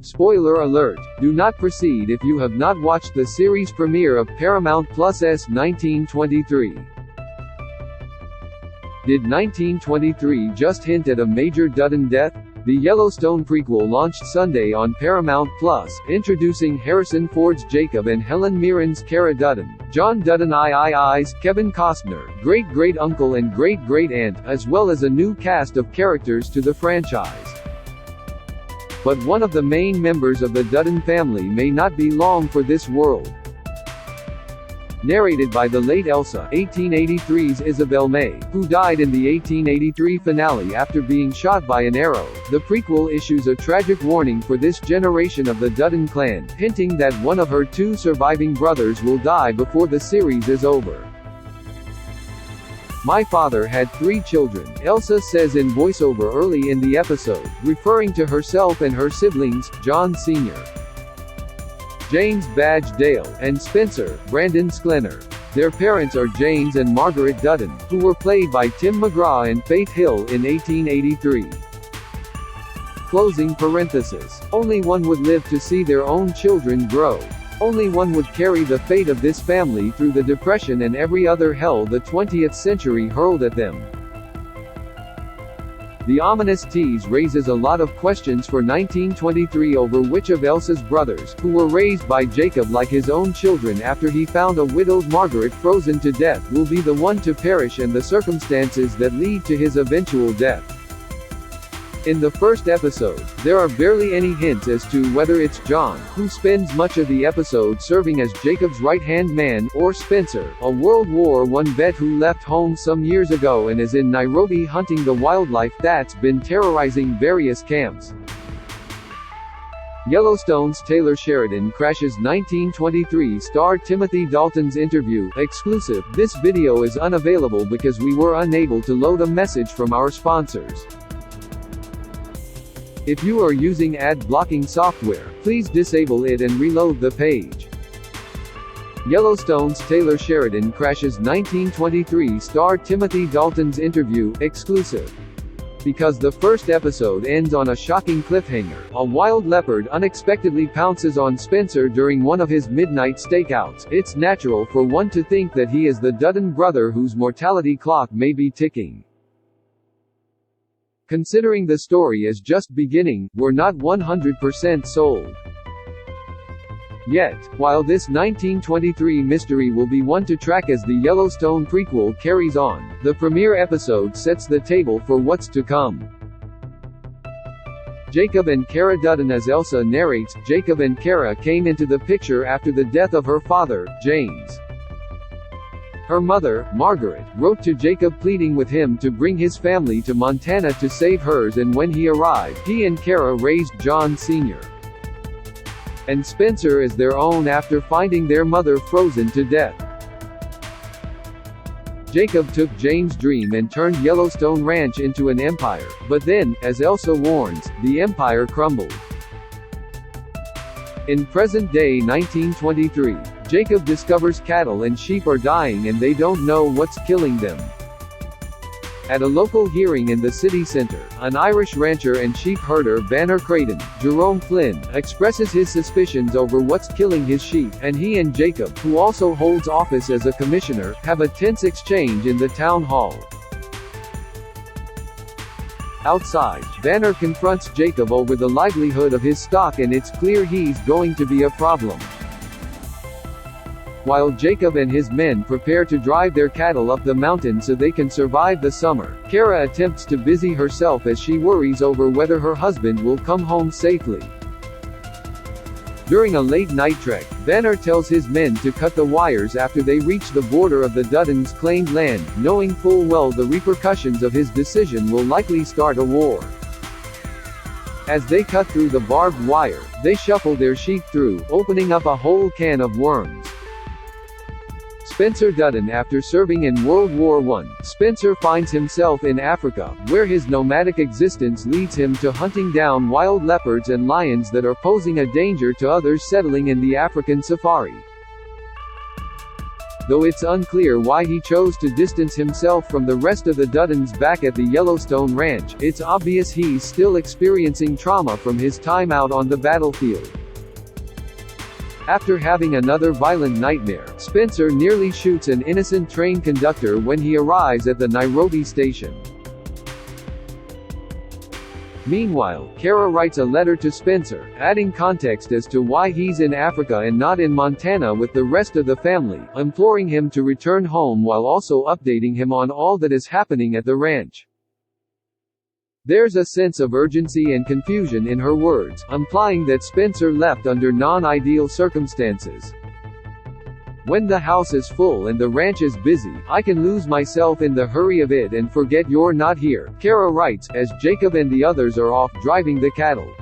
Spoiler alert, do not proceed if you have not watched the series premiere of Paramount Plus' 1923. Did 1923 just hint at a major Dutton death? The Yellowstone prequel launched Sunday on Paramount Plus, introducing Harrison Ford's Jacob and Helen Mirren's Cara Dutton, John Dutton III's Kevin Costner, great-great-uncle and great-great-aunt, as well as a new cast of characters to the franchise. But one of the main members of the Dutton family may not be long for this world. Narrated by the late Elsa, 1883's Isabel May, who died in the 1883 finale after being shot by an arrow, the prequel issues a tragic warning for this generation of the Dutton clan, hinting that one of her two surviving brothers will die before the series is over. "My father had 3 children," Elsa says in voiceover early in the episode, referring to herself and her siblings, John Sr., James Badge Dale, and Spencer, Brandon Sklenner. Their parents are James and Margaret Dutton, who were played by Tim McGraw and Faith Hill in 1883. Closing parenthesis. Only one would live to see their own children grow. Only one would carry the fate of this family through the Depression and every other hell the 20th century hurled at them. The ominous tease raises a lot of questions for 1923 over which of Elsa's brothers, who were raised by Jacob like his own children after he found a widowed Margaret frozen to death, will be the one to perish and the circumstances that lead to his eventual death. In the first episode, there are barely any hints as to whether it's John, who spends much of the episode serving as Jacob's right-hand man, or Spencer, a World War I vet who left home some years ago and is in Nairobi hunting the wildlife that's been terrorizing various camps. Yellowstone's Taylor Sheridan crashes 1923 star Timothy Dalton's interview, exclusive. This video is unavailable because we were unable to load a message from our sponsors. If you are using ad blocking software, please disable it and reload the page. Yellowstone's Taylor Sheridan crashes 1923 star Timothy Dalton's interview, exclusive. Because the first episode ends on a shocking cliffhanger, a wild leopard unexpectedly pounces on Spencer during one of his midnight stakeouts, it's natural for one to think that he is the Dutton brother whose mortality clock may be ticking. Considering the story is just beginning, we're not 100% sold yet. While this 1923 mystery will be one to track as the Yellowstone prequel carries on, the premiere episode sets the table for what's to come. Jacob and Cara Dutton. As Elsa narrates, Jacob and Cara came into the picture after the death of her father, James. Her mother, Margaret, wrote to Jacob pleading with him to bring his family to Montana to save hers, and when he arrived, he and Cara raised John Sr. and Spencer as their own after finding their mother frozen to death. Jacob took James' dream and turned Yellowstone Ranch into an empire, but then, as Elsa warns, the empire crumbled. In present-day 1923, Jacob discovers cattle and sheep are dying and they don't know what's killing them. At a local hearing in the city center, an Irish rancher and sheep herder Banner Creighton, Jerome Flynn, expresses his suspicions over what's killing his sheep, and he and Jacob, who also holds office as a commissioner, have a tense exchange in the town hall. Outside, Banner confronts Jacob over the livelihood of his stock and it's clear he's going to be a problem. While Jacob and his men prepare to drive their cattle up the mountain so they can survive the summer, Cara attempts to busy herself as she worries over whether her husband will come home safely. During a late-night trek, Banner tells his men to cut the wires after they reach the border of the Duttons' claimed land, knowing full well the repercussions of his decision will likely start a war. As they cut through the barbed wire, they shuffle their sheep through, opening up a whole can of worms. Spencer Dutton. After serving in World War I, Spencer finds himself in Africa, where his nomadic existence leads him to hunting down wild leopards and lions that are posing a danger to others settling in the African safari. though it's unclear why he chose to distance himself from the rest of the Duttons back at the Yellowstone Ranch. It's obvious he's still experiencing trauma from his time out on the battlefield. After having another violent nightmare, Spencer nearly shoots an innocent train conductor when he arrives at the Nairobi station. Meanwhile, Cara writes a letter to Spencer, adding context as to why he's in Africa and not in Montana with the rest of the family, imploring him to return home while also updating him on all that is happening at the ranch. There's a sense of urgency and confusion in her words, implying that Spencer left under non-ideal circumstances. When the house is full and the ranch is busy, I can lose myself in the hurry of it and forget you're not here, Cara writes, as Jacob and the others are off driving the cattle.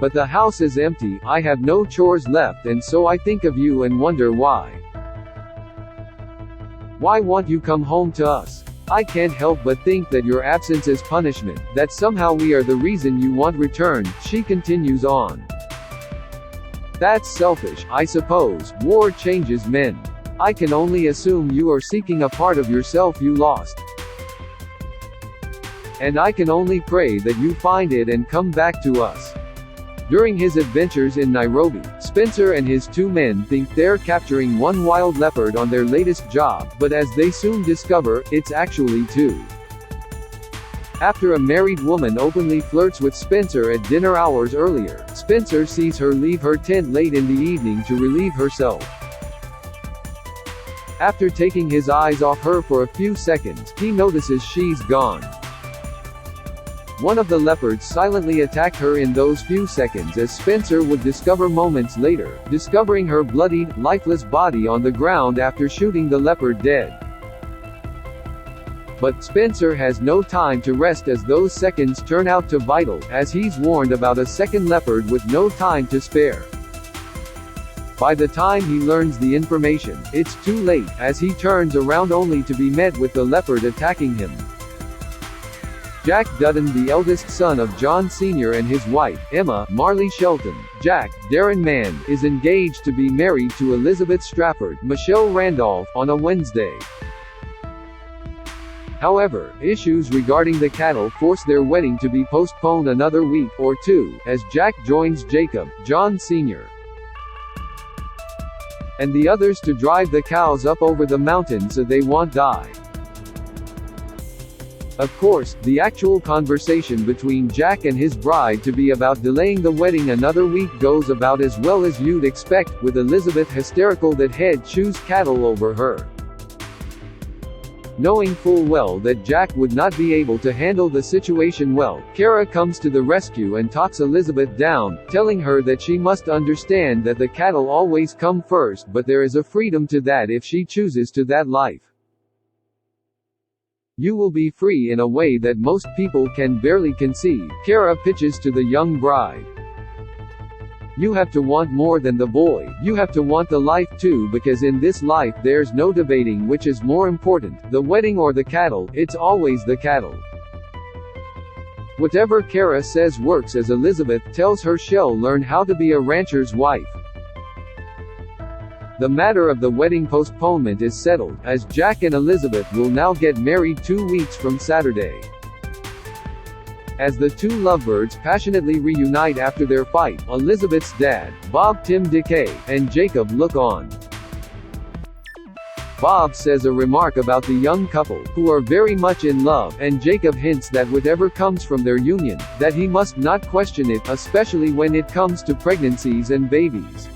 But the house is empty, I have no chores left, and so I think of you and wonder why. Why won't you come home to us? I can't help but think that your absence is punishment, that somehow we are the reason you want returned, she continues on. That's selfish, I suppose. War changes men. I can only assume you are seeking a part of yourself you lost. And I can only pray that you find it and come back to us. During his adventures in Nairobi, Spencer and his two men think they're capturing one wild leopard on their latest job, but as they soon discover, it's actually two. After a married woman openly flirts with Spencer at dinner hours earlier, Spencer sees her leave her tent late in the evening to relieve herself. After taking his eyes off her for a few seconds, he notices she's gone. One of the leopards silently attacked her in those few seconds, as Spencer would discover moments later, discovering her bloodied, lifeless body on the ground after shooting the leopard dead. But Spencer has no time to rest as those seconds turn out to vital, as he's warned about a second leopard with no time to spare. By the time he learns the information, it's too late, as he turns around only to be met with the leopard attacking him. Jack Dutton, the eldest son of John Sr. and his wife, Emma Marley Shelton, Jack, Darren Mann, is engaged to be married to Elizabeth Strafford, Michelle Randolph, on a Wednesday. However, issues regarding the cattle force their wedding to be postponed another week or two, as Jack joins Jacob, John Sr. and the others to drive the cows up over the mountain so they won't die. Of course, the actual conversation between Jack and his bride to be about delaying the wedding another week goes about as well as you'd expect, with Elizabeth hysterical that he'd choose cattle over her. Knowing full well that Jack would not be able to handle the situation well, Cara comes to the rescue and talks Elizabeth down, telling her that she must understand that the cattle always come first, but there is a freedom to that if she chooses to that life. You will be free in a way that most people can barely conceive, Cara pitches to the young bride. You have to want more than the boy, you have to want the life too, because in this life there's no debating which is more important, the wedding or the cattle, it's always the cattle. Whatever Cara says works, as Elizabeth tells her she'll learn how to be a rancher's wife. The matter of the wedding postponement is settled, as Jack and Elizabeth will now get married 2 weeks from Saturday. As the two lovebirds passionately reunite after their fight, Elizabeth's dad, Bob Tim DeKay, and Jacob look on. Bob says a remark about the young couple, who are very much in love, and Jacob hints that whatever comes from their union, that he must not question it, especially when it comes to pregnancies and babies.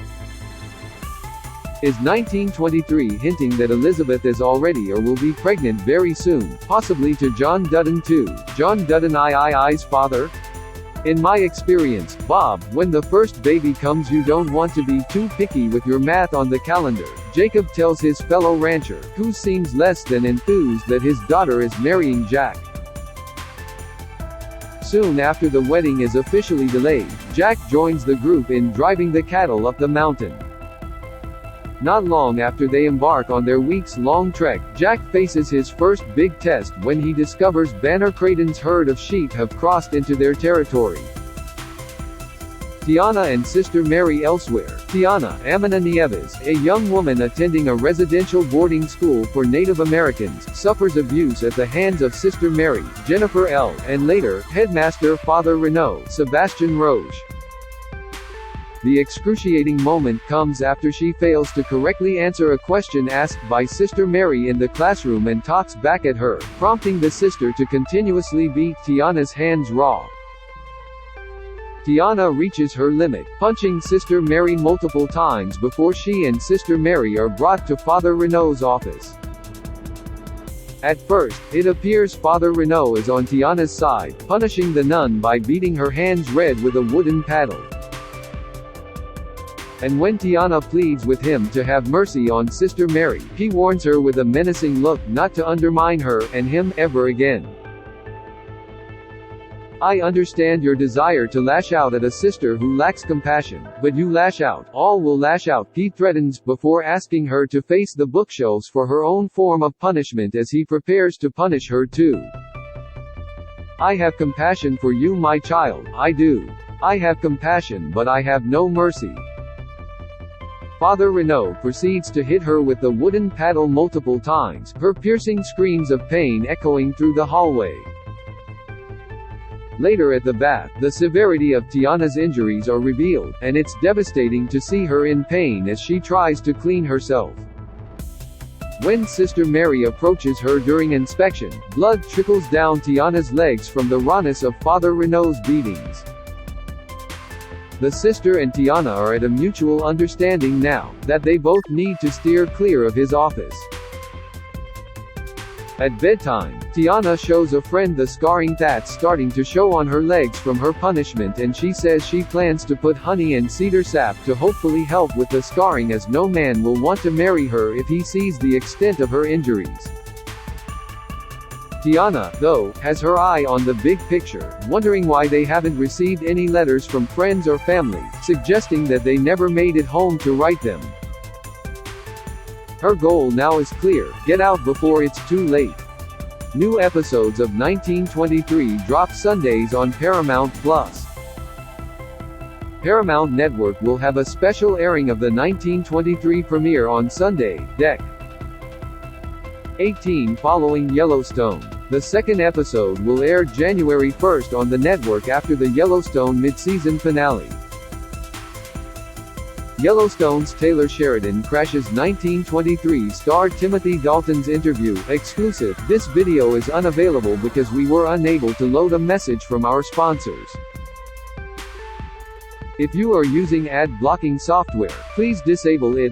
Is 1923 hinting that Elizabeth is already or will be pregnant very soon, possibly to John Dutton II, John Dutton III's father? In my experience, Bob, when the first baby comes you don't want to be too picky with your math on the calendar, Jacob tells his fellow rancher, who seems less than enthused that his daughter is marrying Jack. Soon after the wedding is officially delayed, Jack joins the group in driving the cattle up the mountain. Not long after they embark on their weeks-long trek, Jack faces his first big test when he discovers Banner Creighton's herd of sheep have crossed into their territory. Tiana and Sister Mary elsewhere, Tiana, Amina Nieves, a young woman attending a residential boarding school for Native Americans, suffers abuse at the hands of Sister Mary, Jennifer L., and later, headmaster Father Renaud, Sebastian Roche. The excruciating moment comes after she fails to correctly answer a question asked by Sister Mary in the classroom and talks back at her, prompting the sister to continuously beat Tiana's hands raw. Tiana reaches her limit, punching Sister Mary multiple times before she and Sister Mary are brought to Father Renaud's office. At first, it appears Father Renaud is on Tiana's side, punishing the nun by beating her hands red with a wooden paddle. And when Tiana pleads with him to have mercy on Sister Mary, he warns her with a menacing look not to undermine her, and him, ever again. I understand your desire to lash out at a sister who lacks compassion, but you lash out, all will lash out, he threatens, before asking her to face the bookshelves for her own form of punishment as he prepares to punish her too. I have compassion for you, my child, I do. I have compassion, but I have no mercy. Father Renaud proceeds to hit her with the wooden paddle multiple times, her piercing screams of pain echoing through the hallway. Later at the bath, the severity of Tiana's injuries are revealed, and it's devastating to see her in pain as she tries to clean herself. When Sister Mary approaches her during inspection, blood trickles down Tiana's legs from the rawness of Father Renaud's beatings. The sister and Tiana are at a mutual understanding now, that they both need to steer clear of his office. At bedtime, Tiana shows a friend the scarring that's starting to show on her legs from her punishment, and she says she plans to put honey and cedar sap to hopefully help with the scarring, as no man will want to marry her if he sees the extent of her injuries. Tiana, though, has her eye on the big picture, wondering why they haven't received any letters from friends or family, suggesting that they never made it home to write them. Her goal now is clear: get out before it's too late. New episodes of 1923 drop Sundays on Paramount+. Paramount Network will have a special airing of the 1923 premiere on Sunday, Dec. 18 following Yellowstone. The second episode will air January 1st on the network after the Yellowstone mid-season finale. Yellowstone's Taylor Sheridan crashes 1923 star Timothy Dalton's interview. Exclusive. This video is unavailable because we were unable to load a message from our sponsors. If you are using ad blocking software, please disable it.